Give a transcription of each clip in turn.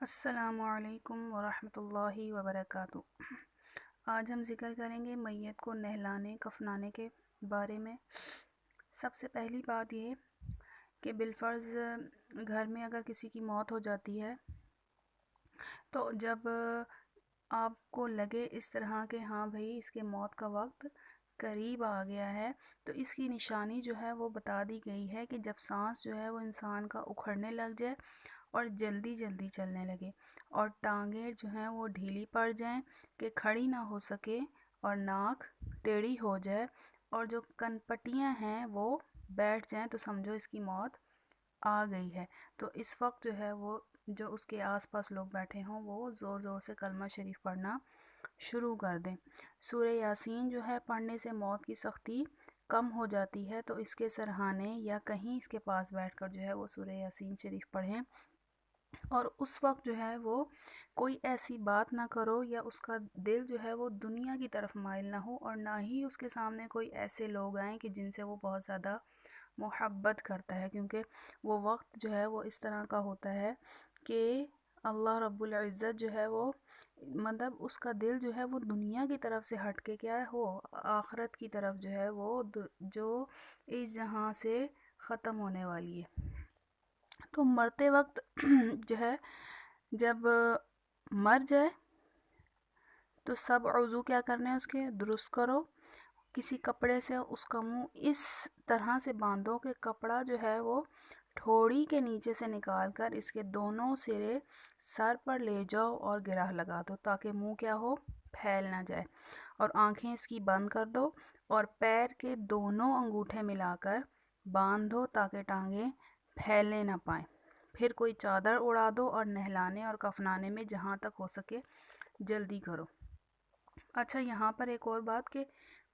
السلام علیکم ورحمۃ اللہ وبرکاتہ۔ آج ہم ذکر کریں گے میت کو نہلانے کفنانے کے بارے میں۔ سب سے پہلی بات یہ کہ بالفرض گھر میں اگر کسی کی موت ہو جاتی ہے تو جب آپ کو لگے اس طرح کہ ہاں بھئی اس کے موت کا وقت قریب آ گیا ہے، تو اس کی نشانی جو ہے وہ بتا دی گئی ہے کہ جب سانس جو ہے وہ انسان کا اکھڑنے لگ جائے اور جلدی جلدی چلنے لگے اور ٹانگیں جو ہیں وہ ڈھیلی پڑ جائیں کہ کھڑی نہ ہو سکے اور ناک ٹیڑھی ہو جائے اور جو کن پٹیاں ہیں وہ بیٹھ جائیں تو سمجھو اس کی موت آ گئی ہے۔ تو اس وقت جو ہے وہ جو اس کے آس پاس لوگ بیٹھے ہوں وہ زور زور سے کلمہ شریف پڑھنا شروع کر دیں۔ سورہ یاسین جو ہے پڑھنے سے موت کی سختی کم ہو جاتی ہے، تو اس کے سرہانے یا کہیں اس کے پاس بیٹھ کر جو ہے وہ سورہ یاسین شریف پڑھیں اور اس وقت جو ہے وہ کوئی ایسی بات نہ کرو یا اس کا دل جو ہے وہ دنیا کی طرف مائل نہ ہو اور نہ ہی اس کے سامنے کوئی ایسے لوگ آئیں کہ جن سے وہ بہت زیادہ محبت کرتا ہے، کیونکہ وہ وقت جو ہے وہ اس طرح کا ہوتا ہے کہ اللہ رب العزت جو ہے وہ مطلب اس کا دل جو ہے وہ دنیا کی طرف سے ہٹ کے کیا ہو آخرت کی طرف جو ہے وہ جو اس جہاں سے ختم ہونے والی ہے۔ تو مرتے وقت جو ہے جب مر جائے تو سب عضو کیا کرنے اس کے درست کرو، کسی کپڑے سے اس کا منہ اس طرح سے باندھو کہ کپڑا جو ہے وہ ٹھوڑی کے نیچے سے نکال کر اس کے دونوں سرے سر پر لے جاؤ اور گرہ لگا دو تاکہ منہ کیا ہو پھیل نہ جائے، اور آنکھیں اس کی بند کر دو اور پیر کے دونوں انگوٹھے ملا کر باندھ دو تاکہ ٹانگیں پھیلنے نہ پائیں۔ پھر کوئی چادر اڑا دو اور نہلانے اور کفنانے میں جہاں تک ہو سکے جلدی کرو۔ اچھا، یہاں پر ایک اور بات کہ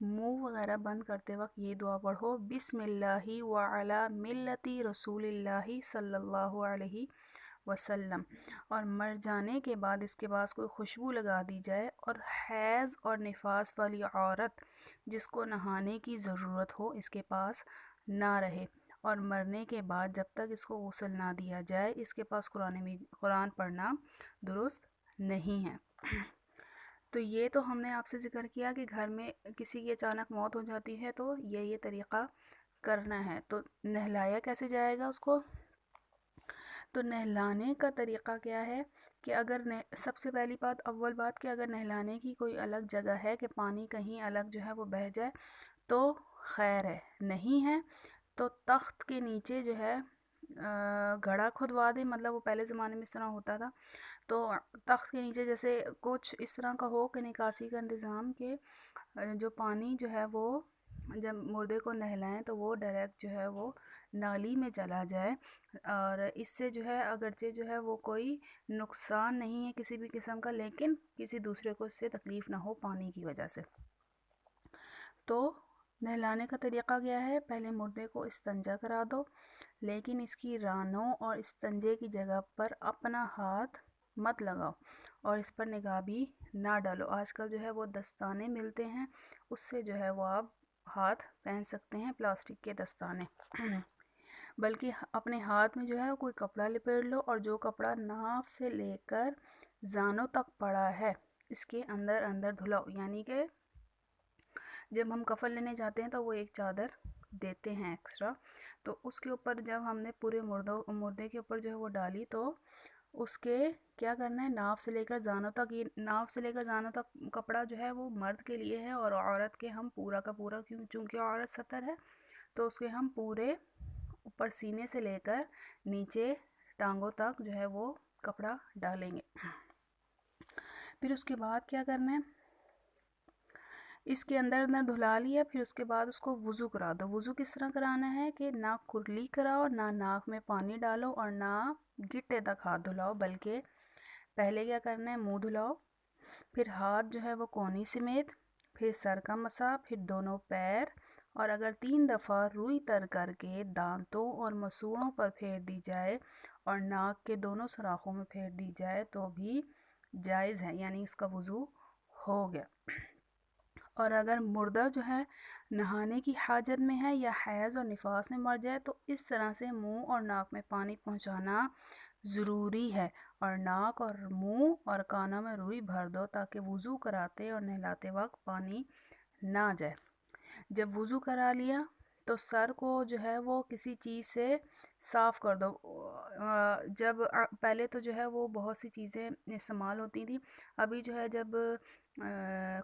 منہ وغیرہ بند کرتے وقت یہ دعا پڑھو، بسم اللہ وعلی ملتی رسول اللہ صلی اللہ علیہ وسلم، اور مر جانے کے بعد اس کے پاس کوئی خوشبو لگا دی جائے، اور حیض اور نفاس والی عورت جس کو نہانے کی ضرورت ہو اس کے پاس نہ رہے، اور مرنے کے بعد جب تک اس کو غسل نہ دیا جائے اس کے پاس قرآن پڑھنا درست نہیں ہے۔ تو یہ تو ہم نے آپ سے ذکر کیا کہ گھر میں کسی کی اچانک موت ہو جاتی ہے تو یہ طریقہ کرنا ہے۔ تو نہلایا کیسے جائے گا اس کو؟ تو نہلانے کا طریقہ کیا ہے کہ اگر سب سے پہلی بات اول بات کہ اگر نہلانے کی کوئی الگ جگہ ہے کہ پانی کہیں الگ جو ہے وہ بہہ جائے تو خیر ہے، نہیں ہے تو تخت کے نیچے جو ہے گھڑا کھدوا دے، مطلب وہ پہلے زمانے میں اس طرح ہوتا تھا، تو تخت کے نیچے جیسے کچھ اس طرح کا ہو کہ نکاسی کا انتظام کہ جو پانی جو ہے وہ جب مردے کو نہلائیں تو وہ ڈائریکٹ جو ہے وہ نالی میں چلا جائے، اور اس سے جو ہے اگرچہ جو ہے وہ کوئی نقصان نہیں ہے کسی بھی قسم کا، لیکن کسی دوسرے کو اس سے تکلیف نہ ہو پانی کی وجہ سے۔ تو نہلانے کا طریقہ کیا ہے؟ پہلے مردے کو استنجا کرا دو، لیکن اس کی رانوں اور استنجے کی جگہ پر اپنا ہاتھ مت لگاؤ اور اس پر نگاہ بھی نہ ڈالو۔ آج کل جو ہے وہ دستانے ملتے ہیں، اس سے جو ہے وہ آپ ہاتھ پہن سکتے ہیں، پلاسٹک کے دستانے، بلکہ اپنے ہاتھ میں جو ہے کوئی کپڑا لپیٹ لو اور جو کپڑا ناف سے لے کر زانوں تک پڑا ہے اس کے اندر اندر دھلاؤ، یعنی کہ جب ہم کفن لینے جاتے ہیں تو وہ ایک چادر دیتے ہیں ایکسٹرا، تو اس کے اوپر جب ہم نے پورے مردے کے اوپر جو ہے وہ ڈالی تو اس کے کیا کرنا ہے، ناف سے لے کر زانوں تک، یہ ناف سے لے کر زانوں تک کپڑا جو ہے وہ مرد کے لیے ہے، اور عورت کے ہم پورا کا پورا چونکہ عورت ستر ہے تو اس کے ہم پورے اوپر سینے سے لے کر نیچے ٹانگوں تک جو ہے وہ کپڑا ڈالیں گے۔ پھر اس کے بعد کیا کرنا ہے، اس کے اندر دھلا لیا، پھر اس کے بعد اس کو وضو کرا دو۔ وضو کس طرح کرانا ہے کہ نہ کرلی کراؤ، نہ ناک میں پانی ڈالو اور نہ گٹے تک ہاتھ دھلاؤ، بلکہ پہلے کیا کرنا ہے، منہ دھلاؤ، پھر ہاتھ جو ہے وہ کونی سمیت، پھر سر کا مسا، پھر دونوں پیر، اور اگر 3 دفعہ روئی تر کر کے دانتوں اور مسوڑوں پر پھیر دی جائے اور ناک کے دونوں سوراخوں میں پھیر دی جائے تو بھی جائز ہے، یعنی اس کا وضو ہو گیا۔ اور اگر مردہ جو ہے نہانے کی حاجت میں ہے یا حیض اور نفاس میں مر جائے تو اس طرح سے منہ اور ناک میں پانی پہنچانا ضروری ہے، اور ناک اور منہ اور کانوں میں روئی بھر دو تاکہ وضو کراتے اور نہلاتے وقت پانی نہ جائے۔ جب وضو کرا لیا تو سر کو جو ہے وہ کسی چیز سے صاف کر دو۔ جب پہلے تو جو ہے وہ بہت سی چیزیں استعمال ہوتی تھیں، ابھی جو ہے جب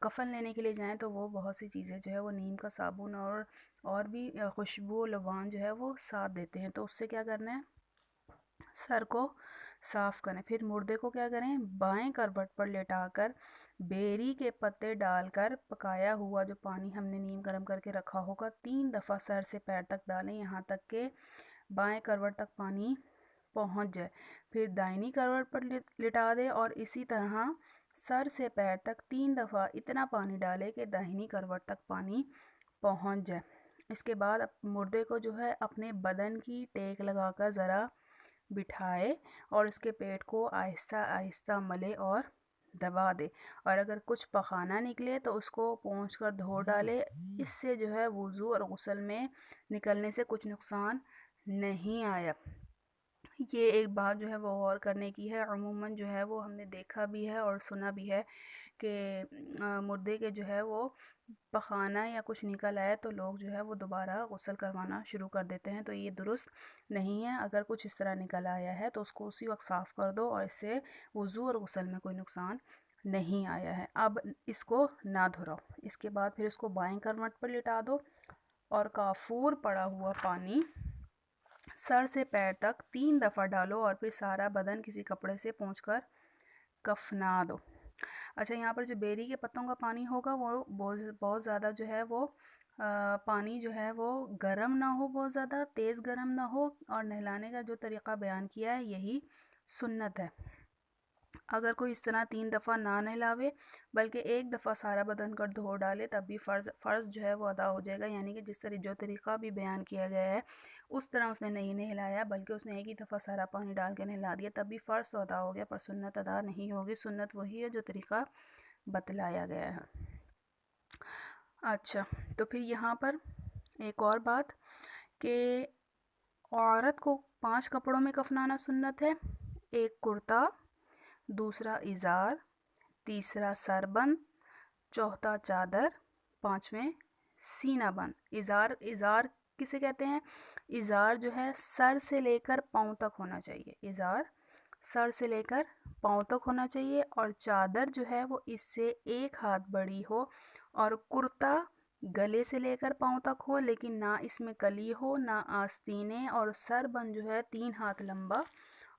کفن لینے کے لیے جائیں تو وہ بہت سی چیزیں جو ہے وہ نیم کا صابن اور بھی خوشبو لوان جو ہے وہ ساتھ دیتے ہیں، تو اس سے کیا کرنا ہے، سر کو صاف کریں۔ پھر مردے کو کیا کریں، بائیں کروٹ پر لٹا کر بیری کے پتے ڈال کر پکایا ہوا جو پانی ہم نے نیم گرم کر کے رکھا ہوگا 3 دفعہ سر سے پیر تک ڈالیں، یہاں تک کہ بائیں کروٹ تک پانی پہنچ جائے۔ پھر دائنی کروٹ پر لٹا دے اور اسی طرح سر سے پیر تک 3 دفعہ اتنا پانی ڈالے کہ داہنی کروٹ تک پانی پہنچ جائے۔ اس کے بعد مردے کو جو ہے اپنے بدن کی ٹیک لگا کر ذرا بٹھائے اور اس کے پیٹ کو آہستہ آہستہ ملے اور دبا دے، اور اگر کچھ پخانہ نکلے تو اس کو پونچھ کر دھو ڈالے۔ اس سے جو ہے وضو اور غسل میں نکلنے سے کچھ نقصان نہیں آیا۔ یہ ایک بات جو ہے وہ غور کرنے کی ہے۔ عموماً جو ہے وہ ہم نے دیکھا بھی ہے اور سنا بھی ہے کہ مردے کے جو ہے وہ پخانہ یا کچھ نکل آئے تو لوگ جو ہے وہ دوبارہ غسل کروانا شروع کر دیتے ہیں، تو یہ درست نہیں ہے۔ اگر کچھ اس طرح نکل آیا ہے تو اس کو اسی وقت صاف کر دو، اور اس سے وضو اور غسل میں کوئی نقصان نہیں آیا ہے۔ اب اس کو نہ دھراؤ۔ اس کے بعد پھر اس کو بائیں کروٹ پر لٹا دو اور کافور پڑا ہوا پانی سر سے پیر تک 3 دفعہ ڈالو، اور پھر سارا بدن کسی کپڑے سے پونچھ کر کفنا دو۔ اچھا، یہاں پر جو بیری کے پتوں کا پانی ہوگا وہ بہت زیادہ جو ہے وہ پانی جو ہے وہ گرم نہ ہو، بہت زیادہ تیز گرم نہ ہو، اور نہلانے کا جو طریقہ بیان کیا ہے یہی سنت ہے۔ اگر کوئی اس طرح 3 دفعہ نہ نہلاوے بلکہ ایک دفعہ سارا بدن کر دھو ڈالے تب بھی فرض جو ہے وہ ادا ہو جائے گا، یعنی کہ جو طریقہ بھی بیان کیا گیا ہے اس طرح اس نے نہیں نہلایا بلکہ اس نے ایک ہی دفعہ سارا پانی ڈال کے نہلا دیا، تب بھی فرض تو ادا ہو گیا پر سنت ادا نہیں ہوگی۔ سنت وہی ہے جو طریقہ بتلایا گیا ہے۔ اچھا، تو پھر یہاں پر ایک اور بات کہ عورت کو 5 کپڑوں میں کفنانا سنت ہے۔ ایک کرتا، دوسرا ازار، تیسرا سربند، چوتھا چادر، پانچویں سینہ بند۔ ازار کسے کہتے ہیں؟ ازار جو ہے سر سے لے کر پاؤں تک ہونا چاہیے، ازار سر سے لے کر پاؤں تک ہونا چاہیے، اور چادر جو ہے وہ اس سے 1 ہاتھ بڑی ہو، اور کرتا گلے سے لے کر پاؤں تک ہو لیکن نہ اس میں کلی ہو نہ آستینے، اور سر بند جو ہے 3 ہاتھ لمبا،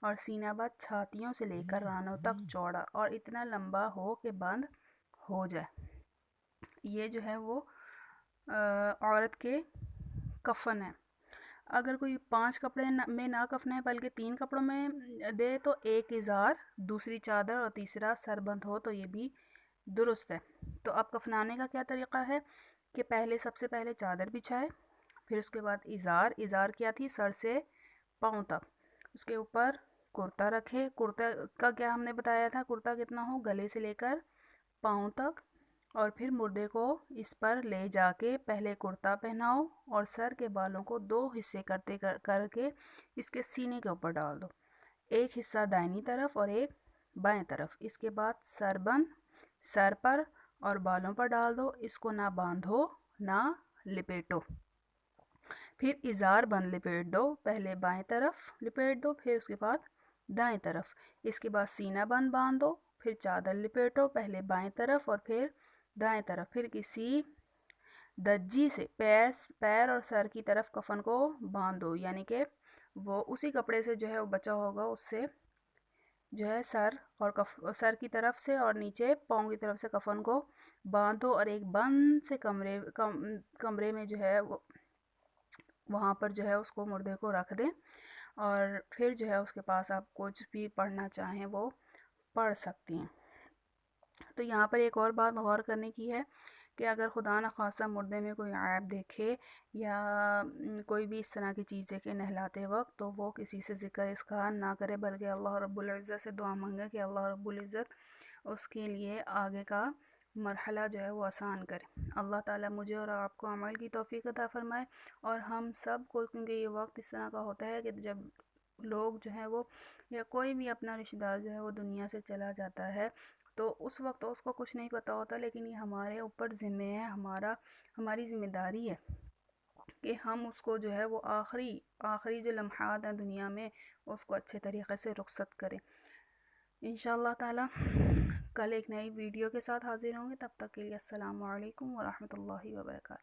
اور سینہ بند چھاتیوں سے لے کر رانوں تک چوڑا اور اتنا لمبا ہو کہ بند ہو جائے۔ یہ جو ہے وہ عورت کے کفن ہے۔ اگر کوئی 5 کپڑے میں نہ کفنے بلکہ 3 کپڑوں میں دے تو ایک ازار، دوسری چادر اور تیسرا سربند ہو تو یہ بھی درست ہے۔ تو اب کفنانے کا کیا طریقہ ہے کہ سب سے پہلے چادر بچھائے، پھر اس کے بعد ازار کیا تھی، سر سے پاؤں تک، اس کے اوپر کرتا رکھے۔ کرتا کا کیا ہم نے بتایا تھا، کرتا کتنا ہو، گلے سے لے کر پاؤں تک، اور پھر مردے کو اس پر لے جا کے پہلے کرتا پہناؤ اور سر کے بالوں کو 2 حصے کر کے اس کے سینے کے اوپر ڈال دو، ایک حصہ دائنی طرف اور ایک بائیں طرف۔ اس کے بعد سربند سر پر اور بالوں پر ڈال دو، اس کو نہ باندھو نہ لپیٹو۔ پھر ازار بند لپیٹ دو، پہلے بائیں طرف لپیٹ دو پھر اس کے بعد دائیں طرف۔ اس کے بعد سینہ بند باندھ دو، پھر چادر لپیٹو، پہلے بائیں طرف اور پھر دائیں طرف۔ پھر کسی دجی سے پیر اور سر کی طرف کفن کو باندھ دو، یعنی کہ وہ اسی کپڑے سے جو ہے وہ بچا ہوگا، اس سے جو ہے سر کی طرف سے اور نیچے پاؤں کی طرف سے کفن کو باندھ دو، اور ایک بند سے کمرے میں جو ہے وہاں پر جو ہے اس کو مردے کو رکھ دیں، اور پھر جو ہے اس کے پاس آپ کچھ بھی پڑھنا چاہیں وہ پڑھ سکتی ہیں۔ تو یہاں پر ایک اور بات غور کرنے کی ہے کہ اگر خدا نخواستہ مردے میں کوئی عیب دیکھے یا کوئی بھی اس طرح کی چیز دیکھے نہلاتے وقت، تو وہ کسی سے ذکر اذکار نہ کرے بلکہ اللہ رب العزت سے دعا مانگے کہ اللہ رب العزت اس کے لیے آگے کا مرحلہ جو ہے وہ آسان کرے۔ اللہ تعالیٰ مجھے اور آپ کو عمل کی توفیق عطا فرمائے، اور ہم سب کو، کیونکہ یہ وقت اس طرح کا ہوتا ہے کہ جب لوگ جو ہیں وہ یا کوئی بھی اپنا رشتہ دار جو ہے وہ دنیا سے چلا جاتا ہے تو اس وقت اس کو کچھ نہیں پتہ ہوتا، لیکن یہ ہمارے اوپر ذمہ ہے، ہماری ذمہ داری ہے کہ ہم اس کو جو ہے وہ آخری جو لمحات ہیں دنیا میں اس کو اچھے طریقے سے رخصت کریں۔ انشاءاللہ تعالی کل ایک نئی ویڈیو کے ساتھ حاضر ہوں گے، تب تک کے لیے السلام علیکم ورحمۃ اللہ وبرکاتہ۔